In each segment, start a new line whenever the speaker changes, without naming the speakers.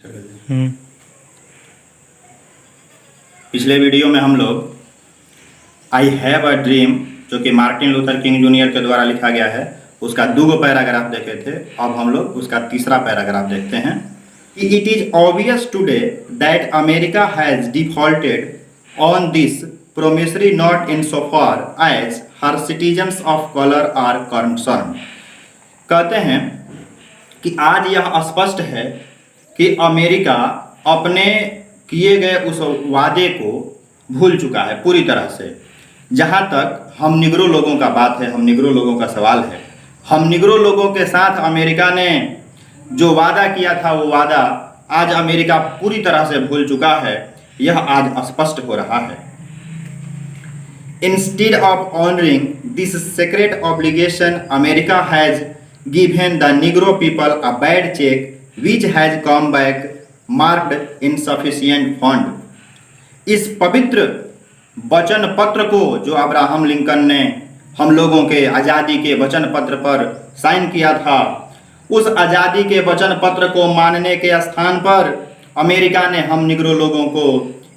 हम्म।
पिछले वीडियो में हम लोग आई हैव अ ड्रीम, जो कि मार्टिन लूथर किंग जूनियर के द्वारा लिखा गया है, उसका 2 पैराग्राफ देखे थे। अब हम लोग उसका 3रा पैराग्राफ देखते हैं कि it is obvious today that America has defaulted on this promissory note in so far as her citizens of colour are concern. कहते हैं कि आज यह स्पष्ट है कि अमेरिका अपने किए गए उस वादे को भूल चुका है पूरी तरह से। जहाँ तक हम निग्रो लोगों का बात है, हम निग्रो लोगों का सवाल है, हम निग्रो लोगों के साथ अमेरिका ने जो वादा किया था वो वादा आज अमेरिका पूरी तरह से भूल चुका है। यह आज स्पष्ट हो रहा है। Instead of honoring this sacred obligation America has given the Negro people a bad check which has come back marked insufficient fund। इस पवित्र वचन पत्र को जो अब्राहम लिंकन ने हम लोगों के आज़ादी के वचन पत्र पर साइन किया था, उस आज़ादी के वचन पत्र को मानने के स्थान पर अमेरिका ने हम निग्रो लोगों को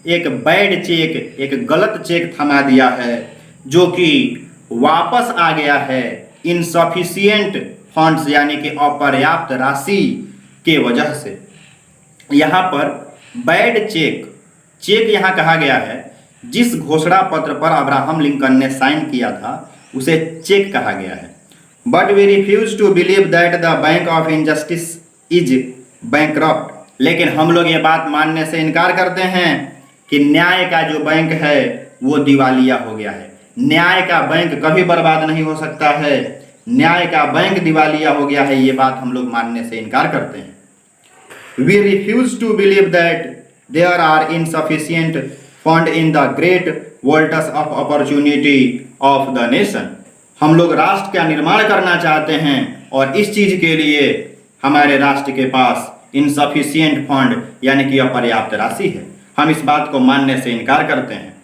एक बैड चेक, एक गलत चेक थमा दिया है, जो कि वापस आ गया है इनसफिशिएंट फंड्स, यानी कि अपर्याप्त राशि के वजह से। यहाँ पर बैड चेक यहाँ कहा गया है। जिस घोषणा पत्र पर अब्राहम लिंकन ने साइन किया था उसे चेक कहा गया है। But we refuse to believe that the bank of injustice is bankrupt. लेकिन हम लोग ये बात मानने से इनकार करते हैं कि न्याय का जो बैंक है वो दिवालिया हो गया है। न्याय का बैंक कभी बर्बाद नहीं हो सकता है। न्याय का बैंक दिवालिया हो गया है, ये बात हम लोग मानने से इनकार करते हैं। We refuse to believe that there are insufficient fund in the great vaults of opportunity of the nation। हम लोग राष्ट्र का निर्माण करना चाहते हैं और इस चीज के लिए हमारे राष्ट्र के पास insufficient fund यानी कि अपर्याप्त राशि है। हम इस बात को मानने से इनकार करते हैं।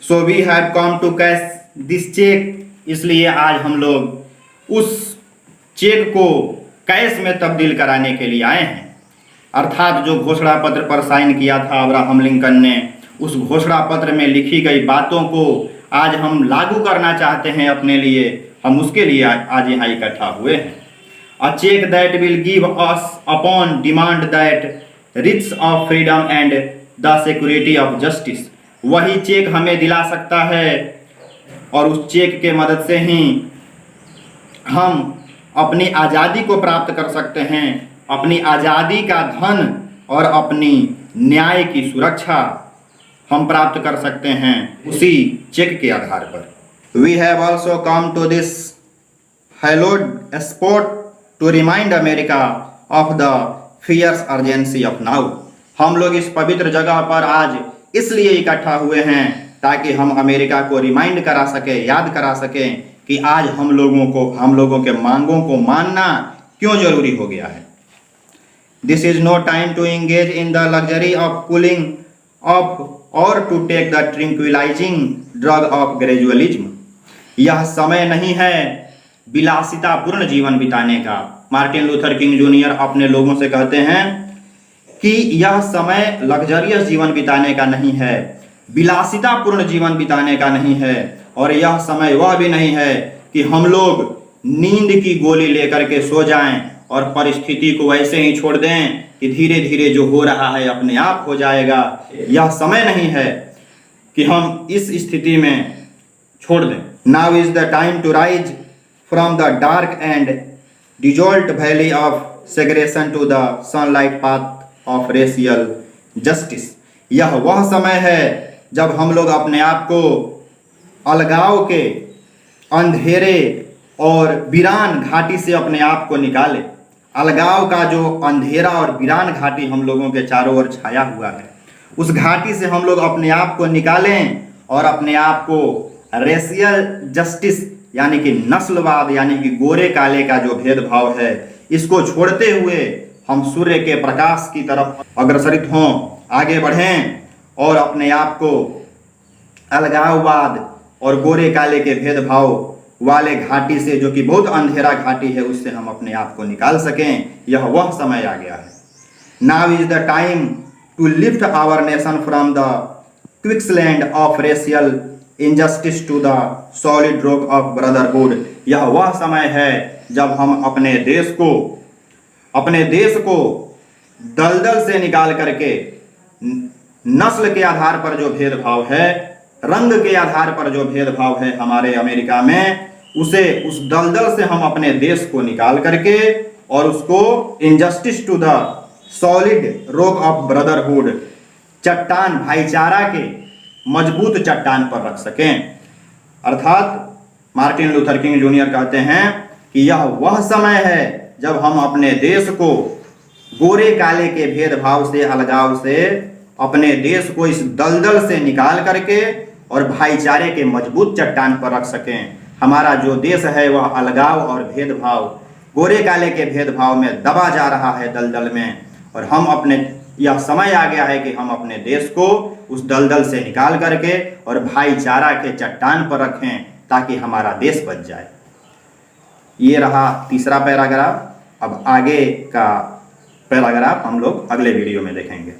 So we have come to cash this check। इसलिए आज हम लोग उस चेक को कैश में तब्दील कराने के लिए आए हैं। अर्थात जो घोषणा पत्र पर साइन किया था अब्राहम लिंकन ने, उस घोषणा पत्र में लिखी गई बातों को आज हम लागू करना चाहते हैं अपने लिए। हम उसके लिए आज यहाँ इकट्ठा हुए हैं। A cheque that will give us upon demand the riches of freedom and the security of justice. वही चेक हमें दिला सकता है और उस चेक के मदद से ही हम अपनी आज़ादी को प्राप्त कर सकते हैं। अपनी आज़ादी का धन और अपनी न्याय की सुरक्षा हम प्राप्त कर सकते हैं उसी चेक के आधार पर। We have also come to this hallowed spot to remind America of the fierce urgency of now. हम लोग इस पवित्र जगह पर आज इसलिए इकट्ठा हुए हैं ताकि हम अमेरिका को रिमाइंड करा सके, याद करा सकें कि आज हम लोगों के मांगों को मानना क्यों जरूरी हो गया है। This is no time to engage in the luxury of cooling off और to take the tranquillising drug of gradualism. यह समय नहीं है विलासितापूर्ण जीवन बिताने का। मार्टिन लूथर किंग जूनियर अपने लोगों से कहते हैं कि यह समय लग्जरियस जीवन बिताने का नहीं है, विलासितापूर्ण जीवन बिताने का नहीं है, और यह समय वह भी नहीं है कि हम लोग नींद की गोली लेकर के सो जाएं और परिस्थिति को ऐसे ही छोड़ दें कि धीरे धीरे जो हो रहा है अपने आप हो जाएगा। यह समय नहीं है कि हम इस स्थिति में छोड़ दें। Now is the time to rise from the dark and desolate valley of segregation to the sunlight path of racial justice. यह वह समय है जब हम लोग अपने आप को अलगाव के अंधेरे और वीरान घाटी से अपने आप को निकाले। अलगाव का जो अंधेरा और वीरान घाटी हम लोगों के चारों ओर छाया हुआ है, उस घाटी से हम लोग अपने आप को निकालें और अपने आप को रेशियल जस्टिस यानी कि नस्लवाद, यानी कि गोरे काले का जो भेदभाव है, इसको छोड़ते हुए हम सूर्य के प्रकाश की तरफ अग्रसरित हों, आगे बढ़ें और अपने आप को अलगाववाद और गोरे काले के भेदभाव वाले घाटी से, जो कि बहुत अंधेरा घाटी है, उससे हम अपने आप को निकाल सकें। यह वह समय आ गया है। Now is the time to lift our nation from the quicksands of racial injustice to the solid rock of brotherhood. यह वह समय है जब हम अपने देश को दलदल से निकाल करके नस्ल के आधार पर जो भेदभाव है, रंग के आधार पर जो भेदभाव है हमारे अमेरिका में, उसे उस दलदल से हम अपने देश को निकाल करके और उसको injustice to the solid rock of brotherhood, चट्टान भाईचारा के मजबूत चट्टान पर रख सकें। अर्थात मार्टिन लूथर किंग जूनियर कहते हैं कि यह वह समय है जब हम अपने देश को गोरे काले के भेदभाव से, अलगाव से, अपने देश को इस दलदल से निकाल करके और भाईचारे के मजबूत चट्टान पर रख सकें। हमारा जो देश है वह अलगाव और भेदभाव, गोरे काले के भेदभाव में दबा जा रहा है दलदल में, और यह समय आ गया है कि हम अपने देश को उस दलदल से निकाल करके और भाईचारा के चट्टान पर रखें ताकि हमारा देश बच जाए। ये रहा तीसरा पैराग्राफ। अब आगे का पैराग्राफ हम लोग अगले वीडियो में देखेंगे।